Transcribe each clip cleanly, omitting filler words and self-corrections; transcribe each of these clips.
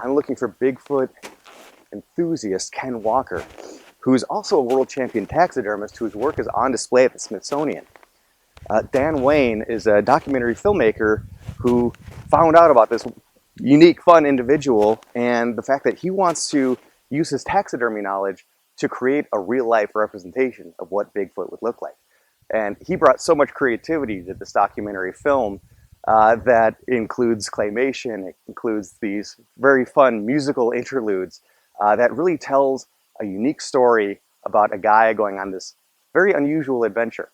I'm looking for Bigfoot enthusiast Ken Walker, who's also a world champion taxidermist whose work is on display at the Smithsonian. Dan Wayne is a documentary filmmaker who found out about this unique, fun individual and the fact that he wants to use his taxidermy knowledge to create a real-life representation of what Bigfoot would look like. And he brought so much creativity to this documentary film that includes claymation, it includes these very fun musical interludes that really tells a unique story about a guy going on this very unusual adventure.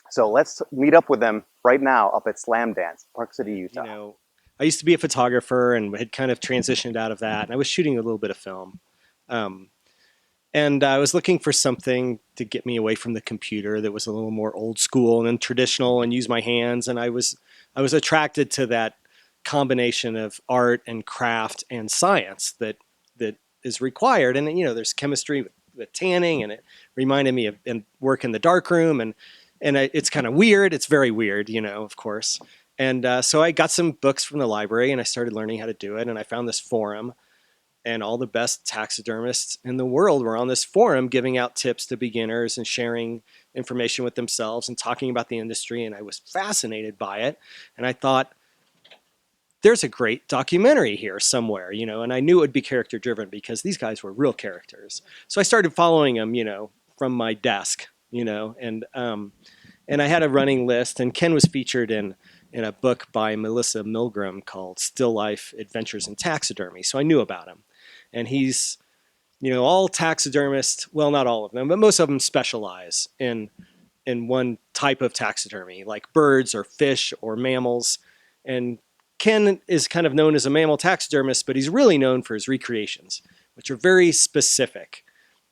So let's meet up with them right now up at Slamdance, Park City, Utah. I used to be a photographer and had kind of transitioned out of that, and I was shooting a little bit of film. Um, and I was looking for something to get me away from the computer that was a little more old school and traditional and use my hands. And I was attracted to that combination of art and craft and science that is required. And there's chemistry with tanning, and it reminded me of work in the darkroom, and it's kind of weird. It's very weird, of course. And so I got some books from the library, and I started learning how to do it. And I found this forum, and all the best taxidermists in the world were on this forum giving out tips to beginners and sharing information with themselves and talking about the industry. And I was fascinated by it. And I thought, there's a great documentary here somewhere, and I knew it would be character driven because these guys were real characters. So I started following them, from my desk, and I had a running list, and Ken was featured in a book by Melissa Milgram called Still Life Adventures in Taxidermy. So I knew about him. And he's, all taxidermists, well, not all of them, but most of them specialize in one type of taxidermy, like birds or fish or mammals. And Ken is kind of known as a mammal taxidermist, but he's really known for his recreations, which are very specific.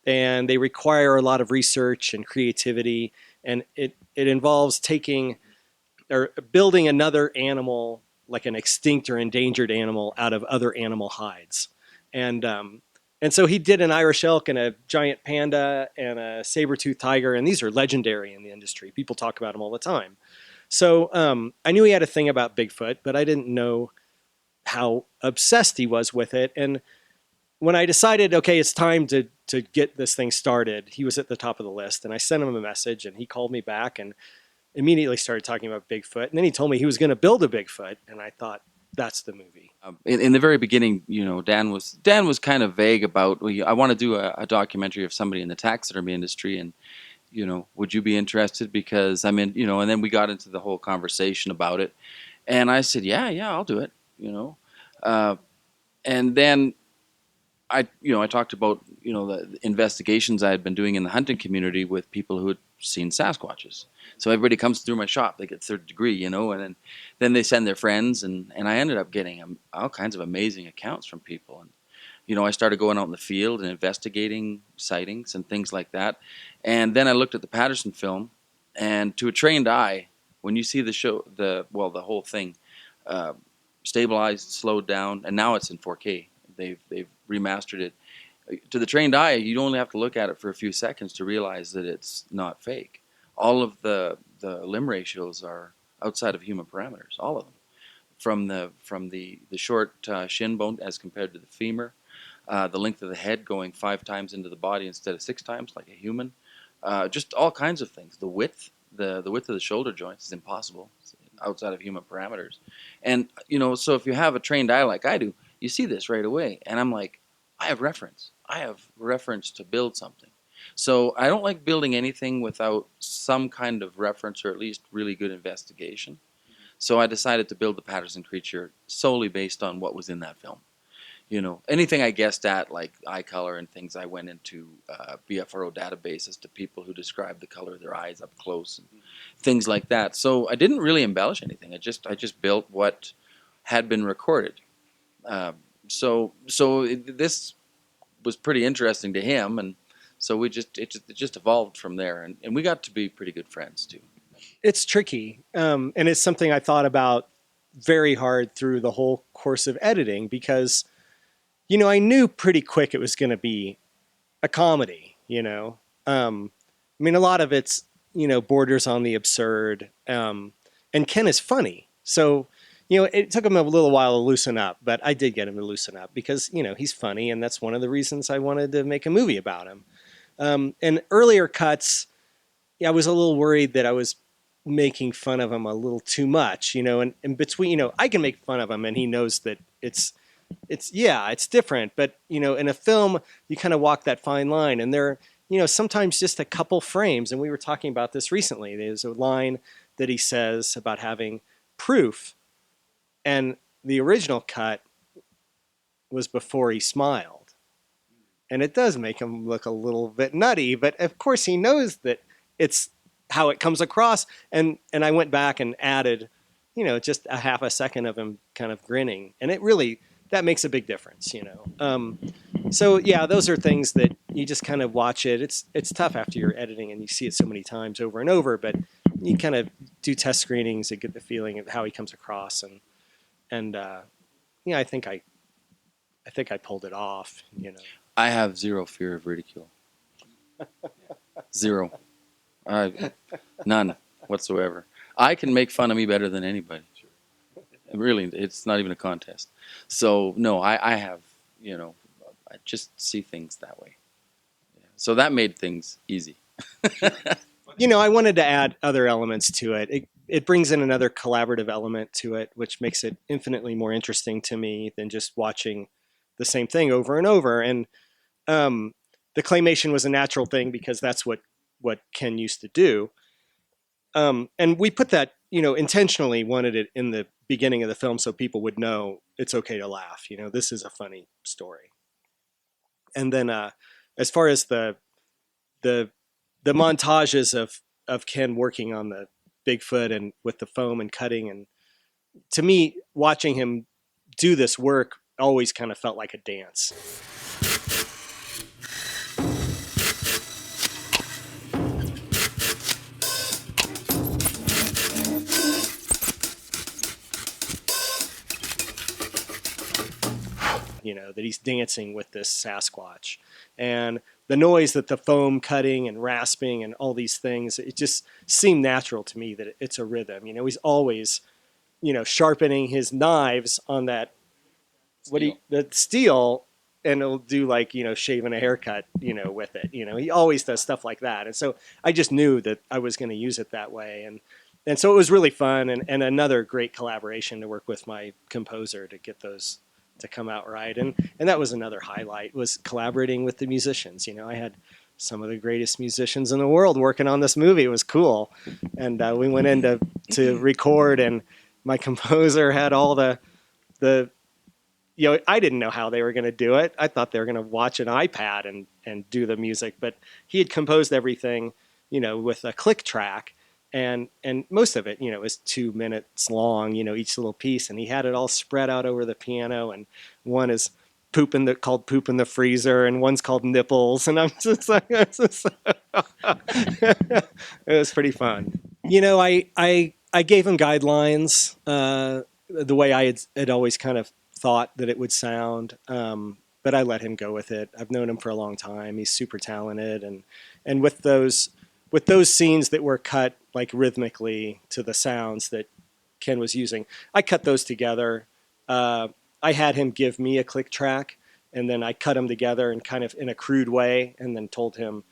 And they require a lot of research and creativity. And it involves taking or building another animal, like an extinct or endangered animal, out of other animal hides. And so he did an Irish elk and a giant panda and a saber-toothed tiger, and these are legendary in the industry. People talk about them all the time. So I knew he had a thing about Bigfoot, but I didn't know how obsessed he was with it. And when I decided, okay, it's time to get this thing started, he was at the top of the list, and I sent him a message, and he called me back and immediately started talking about Bigfoot. And then he told me he was going to build a Bigfoot, and I thought, that's the movie. In the very beginning, Dan was kind of vague about, well, I want to do a documentary of somebody in the taxidermy industry, and would you be interested? Because I'm in, and then we got into the whole conversation about it, and I said, yeah, I'll do it, and then I talked about the investigations I had been doing in the hunting community with people who had seen Sasquatches. So everybody comes through my shop, they get third degree, and then they send their friends, and I ended up getting all kinds of amazing accounts from people. And I started going out in the field and investigating sightings and things like that. And then I looked at the Patterson film, and to a trained eye, when you see the whole thing stabilized, slowed down, and now it's in 4K. They've remastered it. To the trained eye, you only have to look at it for a few seconds to realize that it's not fake. All of the limb ratios are outside of human parameters, all of them. From the short shin bone as compared to the femur, the length of the head going 5 times into the body instead of 6 times like a human, just all kinds of things. The width of the shoulder joints is impossible. It's outside of human parameters. And so if you have a trained eye like I do, you see this right away, and I'm like, I have reference to build something. So I don't like building anything without some kind of reference or at least really good investigation. So I decided to build the Patterson creature solely based on what was in that film. Anything I guessed at, like eye color and things, I went into BFRO databases to people who described the color of their eyes up close and things like that. So I didn't really embellish anything. I just built what had been recorded. So this was pretty interesting to him, and so it just evolved from there, and we got to be pretty good friends too. It's tricky, and it's something I thought about very hard through the whole course of editing because, I knew pretty quick it was going to be a comedy. A lot of it's borders on the absurd, and Ken is funny, so it took him a little while to loosen up, but I did get him to loosen up because, he's funny, and that's one of the reasons I wanted to make a movie about him. And earlier cuts, yeah, I was a little worried that I was making fun of him a little too much, and between, I can make fun of him and he knows that it's different, but in a film, you kind of walk that fine line, and there, sometimes just a couple frames, and we were talking about this recently. There's a line that he says about having proof, and the original cut was before he smiled. And it does make him look a little bit nutty, but of course he knows that it's how it comes across. And I went back and added, just a half a second of him kind of grinning. And it really, that makes a big difference. So yeah, those are things that you just kind of watch it. It's tough after you're editing and you see it so many times over and over, but you kind of do test screenings and get the feeling of how he comes across. And yeah, I think I pulled it off. I have zero fear of ridicule. Zero. None whatsoever. I can make fun of me better than anybody. Really, it's not even a contest. So no, I have, I just see things that way. Yeah. So that made things easy. I wanted to add other elements to it. It brings in another collaborative element to it, which makes it infinitely more interesting to me than just watching the same thing over and over. And the claymation was a natural thing because that's what Ken used to do. And we put that, intentionally wanted it in the beginning of the film so people would know it's okay to laugh. This is a funny story. And then as far as the montages of Ken working on the Bigfoot and with the foam and cutting, and to me, watching him do this work always kind of felt like a dance. That he's dancing with this Sasquatch, and the noise that the foam cutting and rasping and all these things, it just seemed natural to me that it's a rhythm. He's always, sharpening his knives on that, the steel, and it'll do like, shaving a haircut, with it. He always does stuff like that. And so I just knew that I was going to use it that way. And so it was really fun, and another great collaboration to work with my composer to get those to come out right. And that was another highlight, was collaborating with the musicians. I had some of the greatest musicians in the world working on this movie. It was cool. And we went in to record, and my composer had all the I didn't know how they were going to do it. I thought they were going to watch an iPad and do the music, but he had composed everything, with a click track. And most of it, is 2 minutes long, each little piece. And he had it all spread out over the piano. And one is called Poop in the Freezer, and one's called Nipples. And I'm just like, it was pretty fun. I gave him guidelines, the way I had always kind of thought that it would sound. But I let him go with it. I've known him for a long time. He's super talented. And with those scenes that were cut like rhythmically to the sounds that Ken was using, I cut those together. I had him give me a click track, and then I cut them together and kind of in a crude way, and then told him,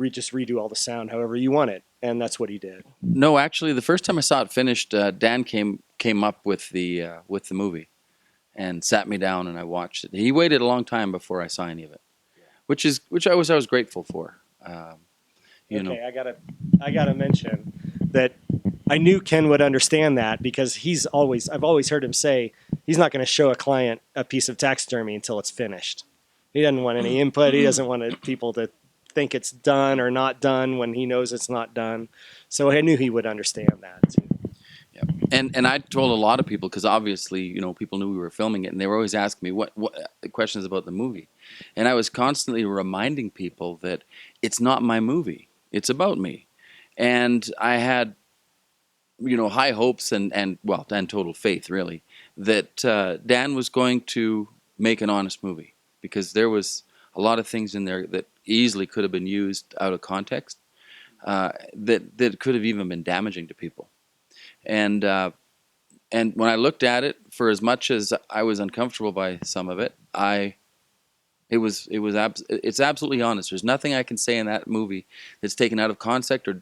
just redo all the sound however you want it. And that's what he did. No, actually, the first time I saw it finished, Dan came up with the movie and sat me down, and I watched it. He waited a long time before I saw any of it, which I was grateful for. I gotta mention that I knew Ken would understand that, because I've always heard him say he's not going to show a client a piece of taxidermy until it's finished. He doesn't want any input. He doesn't want people to think it's done or not done when he knows it's not done. So I knew he would understand that. Yeah, and I told a lot of people, because obviously, people knew we were filming it, and they were always asking me what questions about the movie, and I was constantly reminding people that it's not my movie. It's about me. And I had, high hopes and total faith, really, that Dan was going to make an honest movie, because there was a lot of things in there that easily could have been used out of context, that could have even been damaging to people. And and when I looked at it, for as much as I was uncomfortable by some of it, it's absolutely honest. There's nothing I can say in that movie that's taken out of concept or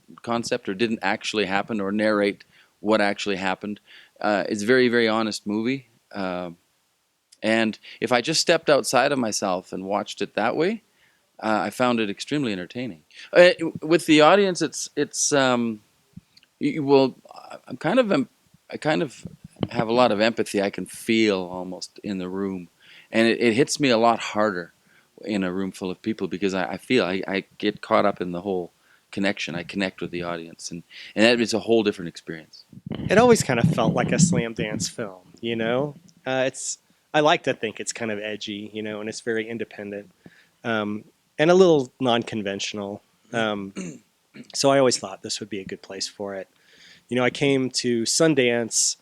didn't actually happen or narrate what actually happened. It's a very, very honest movie. And if I just stepped outside of myself and watched it that way, I found it extremely entertaining. With the audience, well, I'm kind of I kind of have a lot of empathy. I can feel almost in the room, and it hits me a lot harder in a room full of people because I feel I get caught up in the whole connection. I connect with the audience, and that is a whole different experience. It always kind of felt like a Slamdance film, you know. It's I like to think it's kind of edgy, you know, and it's very independent and a little non-conventional. Um, so I always thought this would be a good place for it. You know, I came to Sundance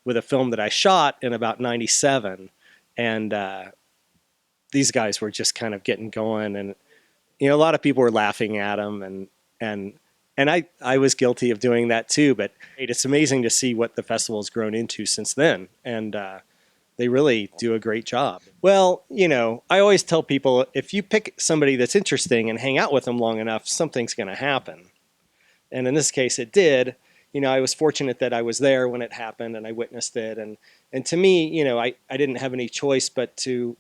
with a film that I shot in about '97, and these guys were just kind of getting going, and you know, a lot of people were laughing at them, and and I was guilty of doing that too. But it's amazing to see what the festival's grown into since then, and they really do a great job. Well, you know, I always tell people if you pick somebody that's interesting and hang out with them long enough, something's going to happen. And in this case, it did. You know, I was fortunate that I was there when it happened and I witnessed it. And to me, you know, I didn't have any choice but to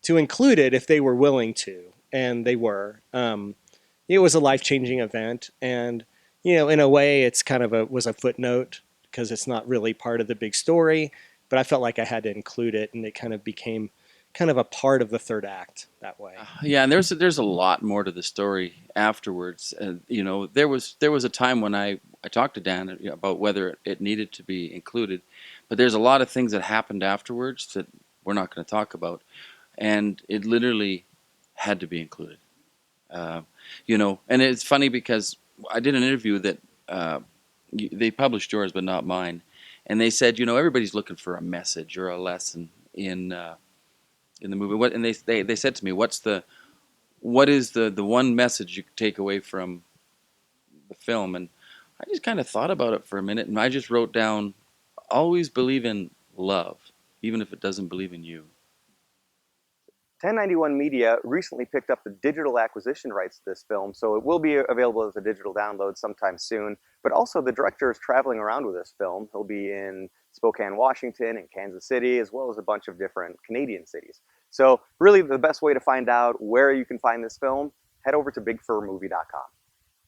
include it if they were willing to, and they were. It was a life-changing event, and you know, in a way, it's kind of was a footnote because it's not really part of the big story. But I felt like I had to include it, and it kind of became kind of a part of the third act that way. Yeah, and there's a lot more to the story afterwards. You know, there was a time when I talked to Dan about whether it needed to be included, but there's a lot of things that happened afterwards that we're not going to talk about, and it literally had to be included. You know, and it's funny because I did an interview that they published yours but not mine, and they said, you know, everybody's looking for a message or a lesson in the movie. What and they said to me, what is the one message you take away from the film? And I just kind of thought about it for a minute, and I just wrote down, always believe in love, even if it doesn't believe in you. 1091 Media recently picked up the digital acquisition rights to this film, so it will be available as a digital download sometime soon. But also, the director is traveling around with this film. He'll be in Spokane, Washington, and Kansas City, as well as a bunch of different Canadian cities. So really, the best way to find out where you can find this film, head over to bigfurmovie.com.